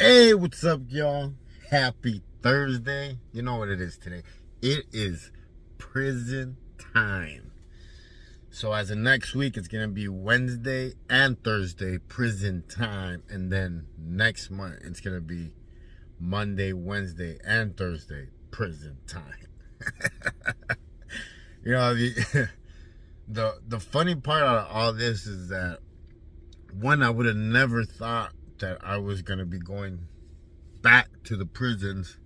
Hey, what's up, y'all? Happy Thursday. You know what it is today. It is prison time. So as of next week, it's going to be Wednesday and Thursday, prison time. And then next month, it's going to be Monday, Wednesday, and Thursday, prison time. You know, the funny part of all this is that, one, I would have never thought that I was going to be going back to the prisons,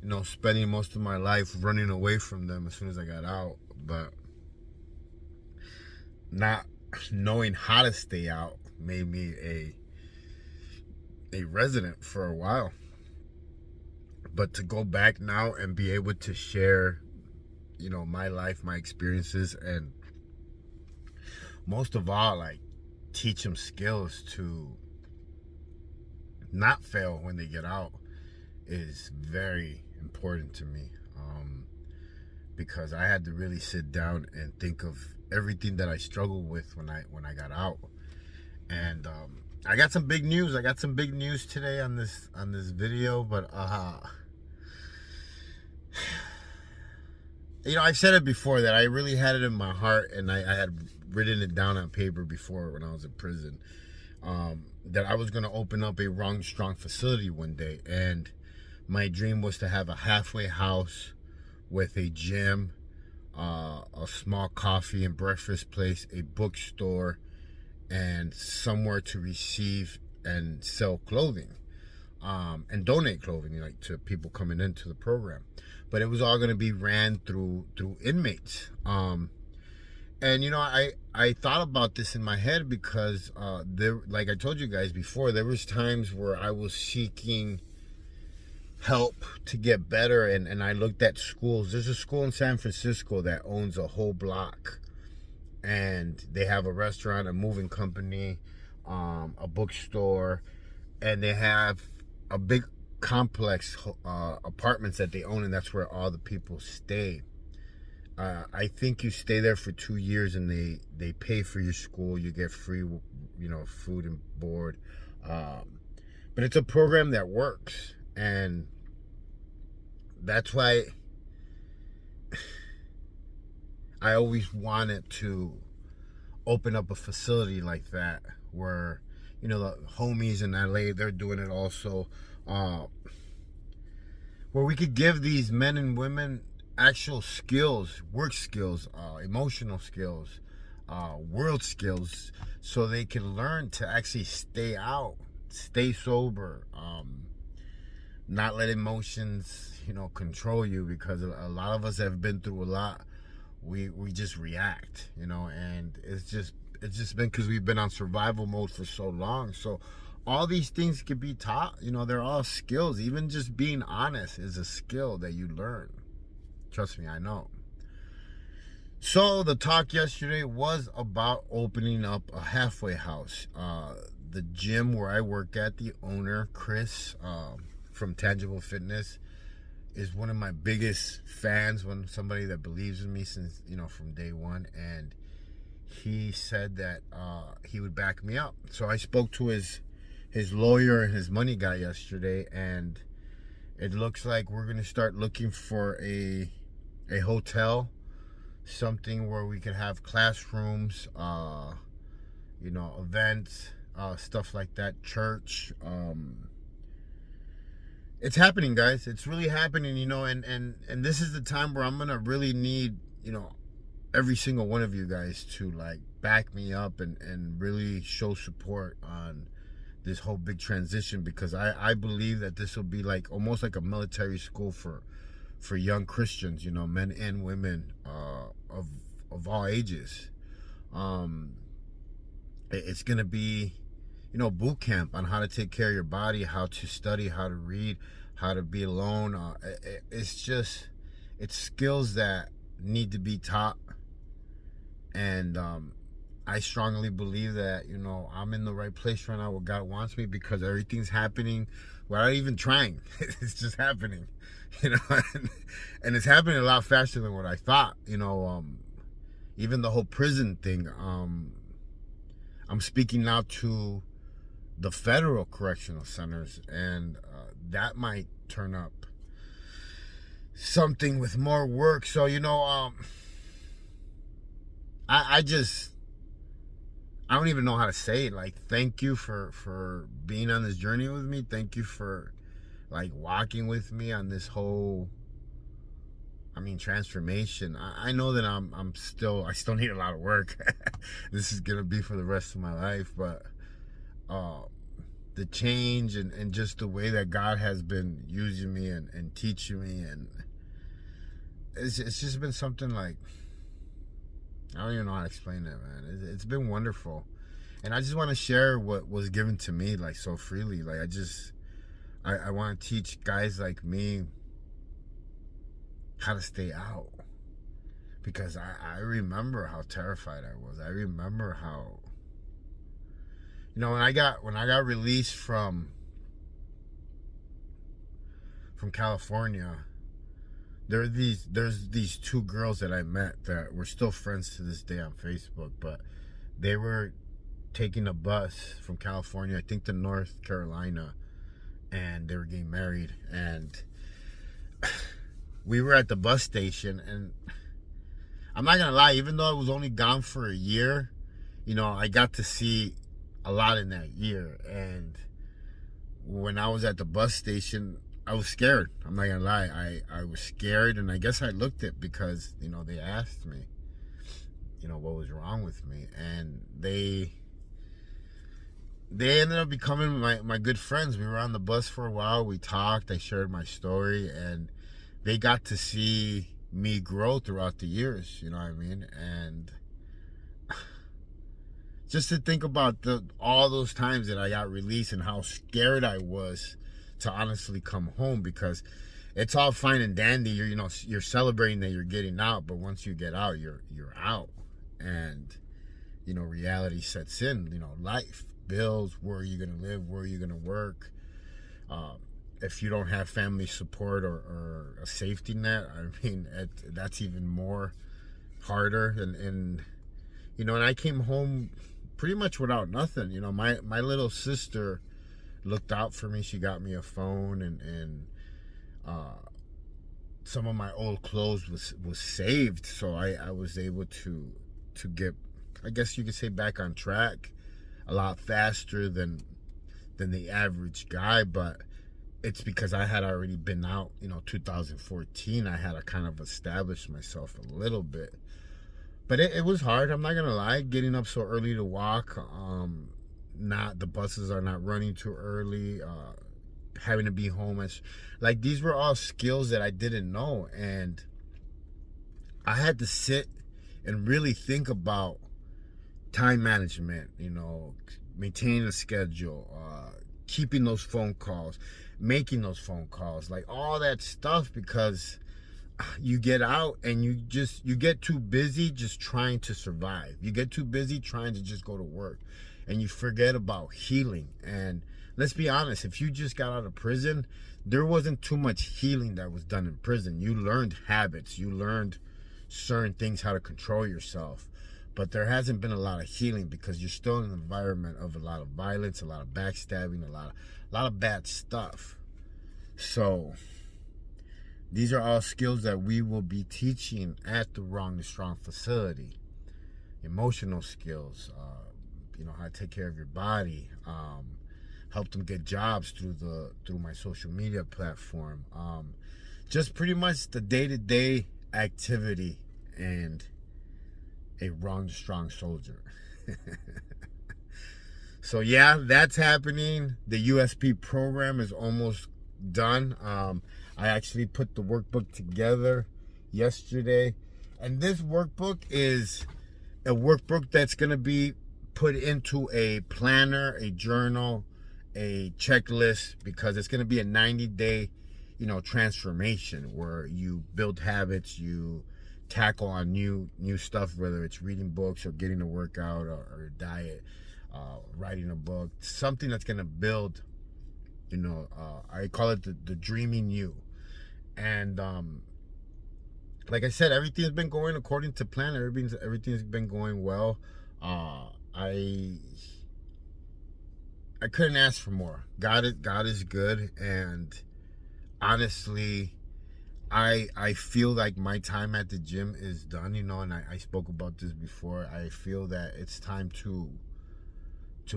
you know, spending most of my life running away from them as soon as I got out. But not knowing how to stay out made me a resident for a while. But to go back now and be able to share, you know, my life, my experiences, and most of all, like, teach them skills to not fail when they get out is very important to me, because I had to really sit down and think of everything that I struggled with when I got out. And I got some big news. I got some big news today on this video, but you know, I've said it before that I really had it in my heart, and I had written it down on paper before when I was in prison, that I was going to open up a Wrong Strong facility one day. And my dream was to have a halfway house with a gym, a small coffee and breakfast place, a bookstore, and somewhere to receive and sell clothing, and donate clothing, like, to people coming into the program. But it was all going to be ran through inmates. And, you know, I thought about this in my head because, like I told you guys before, there was times where I was seeking help to get better, and I looked at schools. There's a school in San Francisco that owns a whole block, and they have a restaurant, a moving company, a bookstore, and they have a big complex apartments that they own, and that's where all the people stay. I think you stay there for 2 years, and they pay for your school. You get free, you know, food and board. But it's a program that works, and that's why I always wanted to open up a facility like that, where, you know, the homies in LA, they're doing it also, where we could give these men and women actual skills, work skills, emotional skills, world skills, so they can learn to actually stay out, stay sober, not let emotions, you know, control you, because a lot of us have been through a lot. We just react, you know, and it's just been because we've been on survival mode for so long. So all these things can be taught, you know, they're all skills. Even just being honest is a skill that you learn. Trust me, I know. So the talk yesterday was about opening up a halfway house. The gym where I work at, the owner, Chris, from Tangible Fitness, is one of my biggest fans, somebody that believes in me since, you know, from day one. And he said that he would back me up. So I spoke to his lawyer and his money guy yesterday, and it looks like we're going to start looking for a hotel, something where we could have classrooms, you know, events, stuff like that, church. It's happening, guys. It's really happening, you know, and this is the time where I'm gonna really need, you know, every single one of you guys to, like, back me up and really show support on this whole big transition, because I believe that this will be like almost like a military school for young Christians, you know, men and women, of all ages. It's gonna be, you know, boot camp on how to take care of your body, how to study, how to read, how to be alone. It's skills that need to be taught. And I strongly believe that, you know, I'm in the right place right now where God wants me, because everything's happening without even trying. It's just happening, you know, and it's happening a lot faster than what I thought, you know. Even the whole prison thing, I'm speaking now to the federal correctional centers, and that might turn up something with more work. So I don't even know how to say it. Like, thank you for being on this journey with me. Thank you for like walking with me on this whole, transformation. I know that I still need a lot of work. This is gonna be for the rest of my life, but the change and just the way that God has been using me and teaching me, and it's just been something like, I don't even know how to explain it, man. It's been wonderful. And I just want to share what was given to me, like, so freely. Like, I want to teach guys like me how to stay out. Because I remember how terrified I was. I remember how, when I got released from California, there's these two girls that I met that we're still friends to this day on Facebook, but they were taking a bus from California, I think, to North Carolina, and they were getting married. And we were at the bus station, and I'm not gonna lie, even though I was only gone for a year, I got to see a lot in that year. And when I was at the bus station, I was scared. I'm not gonna lie. I was scared, and I guess I looked it because, they asked me, what was wrong with me. And they ended up becoming my good friends. We were on the bus for a while. We talked. I shared my story, and they got to see me grow throughout the years. You know what I mean? And just to think about all those times that I got released and how scared I was to honestly come home, because it's all fine and dandy. You're celebrating that you're getting out, but once you get out, you're out, and reality sets in. Life, bills, where are you gonna live, where are you gonna work? If you don't have family support or a safety net, that's even more harder. And I came home pretty much without nothing. My little sister looked out for me. She got me a phone, and some of my old clothes was saved, so I was able to get, I guess you could say, back on track a lot faster than the average guy. But it's because I had already been out. 2014, I had to kind of establish myself a little bit. But it was hard, I'm not gonna lie, getting up so early to walk. The buses are not running too early, having to be home these were all skills that I didn't know, and I had to sit and really think about time management, maintaining a schedule, keeping those phone calls, making those phone calls, like all that stuff, because you get out and you get too busy just trying to survive. You get too busy trying to just go to work, and you forget about healing. And let's be honest, if you just got out of prison, there wasn't too much healing that was done in prison. You learned habits, you learned certain things, how to control yourself, but there hasn't been a lot of healing because you're still in an environment of a lot of violence, a lot of backstabbing, a lot of bad stuff. So these are all skills that we will be teaching at the Wrong to Strong facility. Emotional skills, how to take care of your body, help them get jobs through my social media platform. Just pretty much the day-to-day activity and a Wrong to Strong soldier. So yeah, that's happening. The USP program is almost done. I actually put the workbook together yesterday, and this workbook is a workbook that's going to be put into a planner, a journal, a checklist, because it's going to be a 90-day transformation where you build habits, you tackle on new stuff, whether it's reading books or getting a workout or diet, writing a book, something that's going to build, I call it the dreaming you. And like I said, everything's been going according to plan. Everything's been going well. I I couldn't ask for more. God is good, and honestly, I feel like my time at the gym is done, you know, and I spoke about this before. I feel that it's time to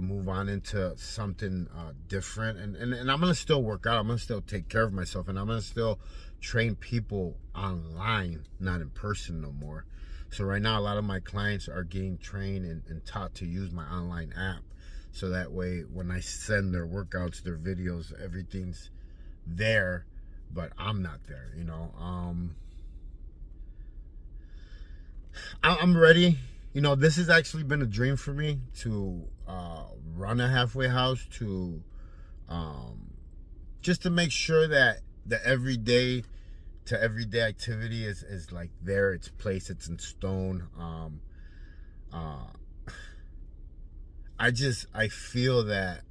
move on into something different, and I'm gonna still work out. I'm gonna still take care of myself, and I'm gonna still train people online, not in person no more. So right now, a lot of my clients are getting trained and taught to use my online app, so that way when I send their workouts, their videos, everything's there, but I'm not there, you know. I'm ready. You know, this has actually been a dream for me to run a halfway house, to just to make sure that the everyday to everyday activity is like there, it's placed, it's in stone. I feel that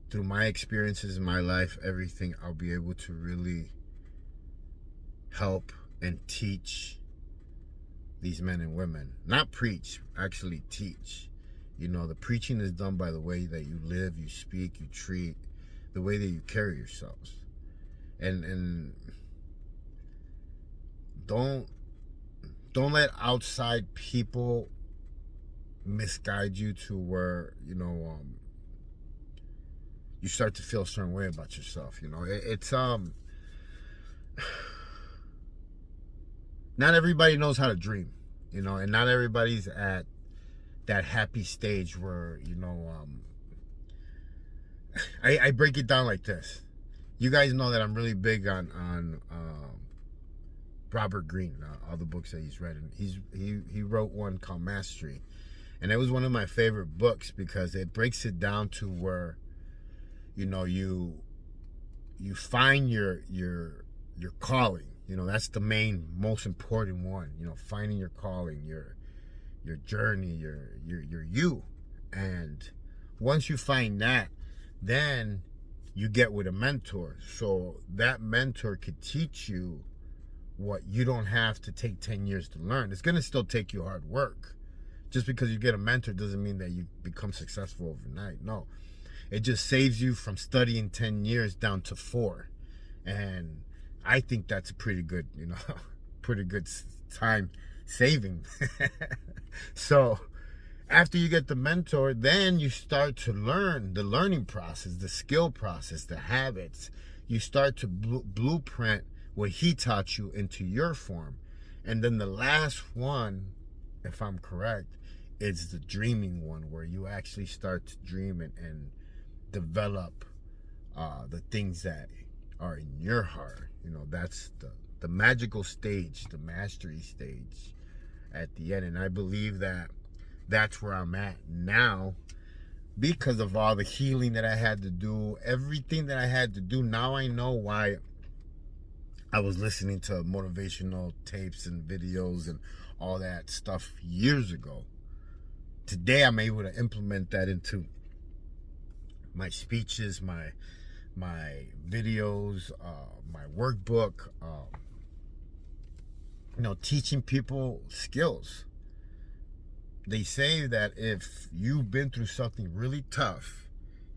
through my experiences in my life, everything, I'll be able to really help and teach these men and women. Not preach, actually teach. You know, the preaching is done by the way that you live, you speak, you treat, the way that you carry yourselves. And don't let outside people misguide you to where, you know, you start to feel a certain way about yourself. You know, it's not everybody knows how to dream, you know, and not everybody's at that happy stage where, you know, I break it down like this. You guys know that I'm really big on Robert Greene, all the books that he's read, and he wrote one called Mastery, and it was one of my favorite books because it breaks it down to where, you know, you find your calling. You know, that's the main, most important one. You know, finding your calling, your journey, your you. And once you find that, then you get with a mentor. So that mentor could teach you what you don't have to take 10 years to learn. It's gonna still take you hard work. Just because you get a mentor doesn't mean that you become successful overnight. No. It just saves you from studying 10 years down to 4. And I think that's a pretty good, you know, pretty good time saving. So after you get the mentor, then you start to learn the learning process, the skill process, the habits. You start to blueprint what he taught you into your form. And then the last one, if I'm correct, is the dreaming one, where you actually start to dream and develop the things that are in your heart. You know, that's the magical stage, the mastery stage at the end. And I believe that that's where I'm at now because of all the healing that I had to do, everything that I had to do. Now I know why I was listening to motivational tapes and videos and all that stuff years ago. Today I'm able to implement that into my speeches, my videos, my workbook, you know, teaching people skills. They say that if you've been through something really tough,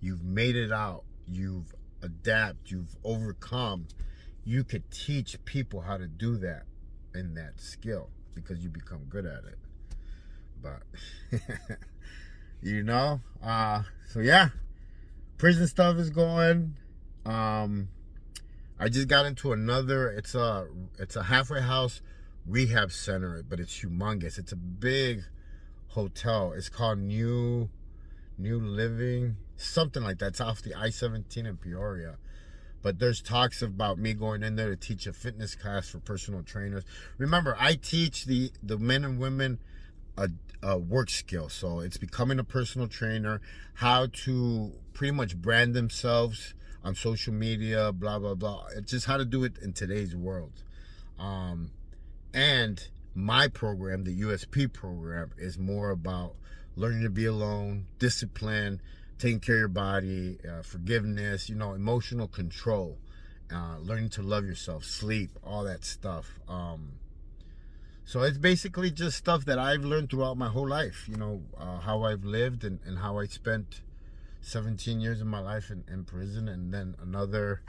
you've made it out, you've adapted, you've overcome, you could teach people how to do that in that skill because you become good at it. But you know, so yeah, prison stuff is going. I just got into another, it's a halfway house rehab center, but it's humongous. It's a big hotel. It's called New Living, something like that. It's off the I-17 in Peoria. But there's talks about me going in there to teach a fitness class for personal trainers. Remember, I teach the men and women a work skill. So it's becoming a personal trainer, how to pretty much brand themselves on social media, blah, blah, blah. It's just how to do it in today's world. And my program, the USP program, is more about learning to be alone, discipline, taking care of your body, forgiveness, you know, emotional control, learning to love yourself, sleep, all that stuff. So it's basically just stuff that I've learned throughout my whole life, you know, how I've lived and how I spent 17 years of my life in prison, and then another,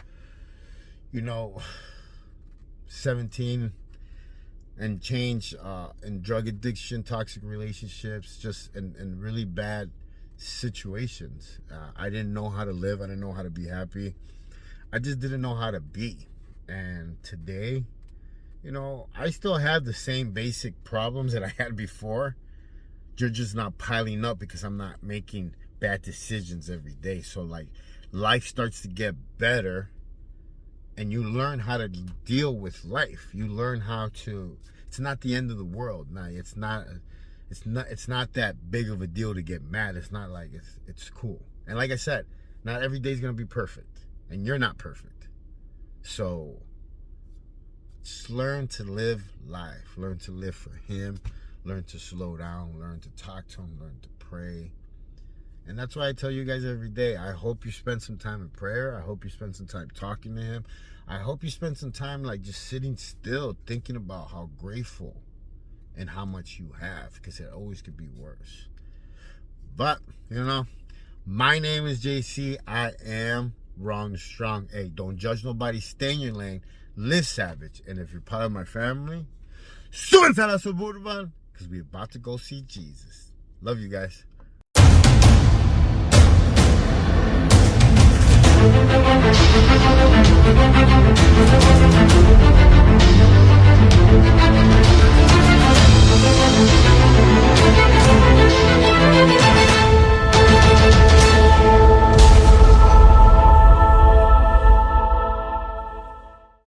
17 and change in drug addiction, toxic relationships, just in really bad situations. I didn't know how to live. I didn't know how to be happy. I just didn't know how to be. And today, I still have the same basic problems that I had before. You're just not piling up because I'm not making bad decisions every day. So like life starts to get better, and you learn how to deal with life. You learn how to, it's not the end of the world. No, it's not that big of a deal to get mad. It's not like it's cool. And like I said, not every day is going to be perfect, and you're not perfect. So just learn to live life. Learn to live for him. Learn to slow down. Learn to talk to him. Learn to pray. And that's why I tell you guys every day, I hope you spend some time in prayer. I hope you spend some time talking to him. I hope you spend some time like just sitting still, thinking about how grateful and how much you have, because it always could be worse. But, my name is JC. I am wrong, strong. Hey, don't judge nobody. Stay in your lane. Live savage. And if you're part of my family, suéltala suburban, because we're about to go see Jesus. Love you guys.